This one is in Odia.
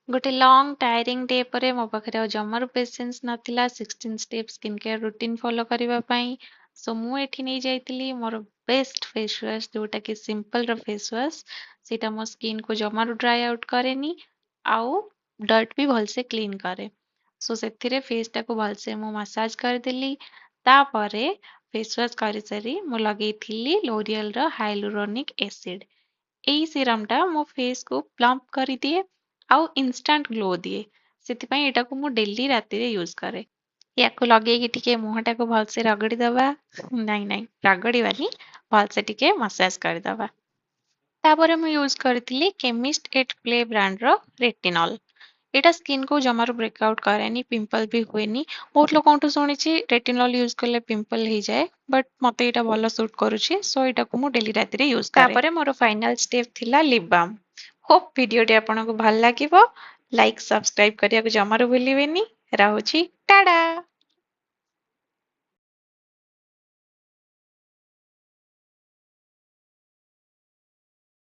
ଗୋଟେ ଲଙ୍ଗ ଟାୟାରିଂ ଡେ ପରେ ମୋ ପାଖରେ ଆଉ ଜମାରୁ ପେସେନ୍ସ ନଥିଲା 16 step skin care routine follow କରିବା ପାଇଁ। ସୋ ମୁଁ ଏଠି ନେଇ ଯାଇଥିଲି ମୋର ବେଷ୍ଟ ଫେସ୍ ୱାଶ ଯୋଉଟା କି ସିମ୍ପଲର ଫେସ୍ ୱାଶ। ସେଇଟା ମୋ ସ୍କିନ୍କୁ ଜମାରୁ ଡ୍ରାଏ ଆଉଟ୍ କରେନି ଆଉ ଡର୍ଟ ବି ଭଲସେ କ୍ଲିନ୍ କରେ। ସୋ ସେଥିରେ ଫେସ୍ଟାକୁ ଭଲସେ ମୁଁ ମସାଜ କରିଦେଲି। ତାପରେ ଫେସ୍ ୱାଶ କରିସାରି ମୁଁ ଲଗେଇଥିଲି ଲୋରିଅଲର ହାଇଲୁରୋନିକ୍ ଏସିଡ୍। ଏଇ ସିରମଟା ମୋ ଫେସକୁ ପ୍ଲମ୍ପ କରିଦିଏ ଆଉ ଇନଷ୍ଟାଣ୍ଟ ଗ୍ଲୋ ଦିଏ। ସେଥିପାଇଁ ଏଟାକୁ ମୁଁ ଡେଲି ରାତିରେ ୟୁଜ କରେ। ୟାକୁ ଲଗେଇକି ଟିକେ ମୁହଁଟାକୁ ଭଲସେ ରଗଡ଼ି ଦବା। ନାଇଁ ରଗଡ଼ିବାନି, ଭଲସେ ଟିକେ ମସାଜ କରିଦବା। ତାପରେ ମୁଁ ୟୁଜ କରିଥିଲି କେମିଷ୍ଟ ଏଟ୍ ପ୍ଲେ ବ୍ରାଣ୍ଡର ରେଟିନଲ୍। ଏଇଟା ସ୍କିନକୁ ଜମାରୁ ବ୍ରେକଆଉଟ୍ କରେନି, ପିମ୍ପଲ ବି ହୁଏନି। ବହୁତ ଲୋକଙ୍କଠୁ ଶୁଣିଛି ରେଟିନଲ୍ ୟୁଜ କଲେ ପିମ୍ପଲ ହେଇଯାଏ, ବଟ୍ ମତେ ଏଇଟା ଭଲ ସୁଟ୍ କରୁଛି, ସୋ ଏଇଟାକୁ ମୁଁ ଡେଲି ରାତିରେ ୟୁଜ କରେ। ତାପରେ ମୋର ଫାଇନାଲ ଷ୍ଟେପ୍ ଥିଲା ଲିପ୍ ବାମ୍। ହୋପ୍ ଭିଡିଓଟି ଆପଣଙ୍କୁ ଭଲ ଲାଗିବ। ଲାଇକ୍ ସବସ୍କ୍ରାଇବ କରିବାକୁ ଜମାରୁ ଭୁଲିବେନି। ରହୁଛି, ଟାଡା।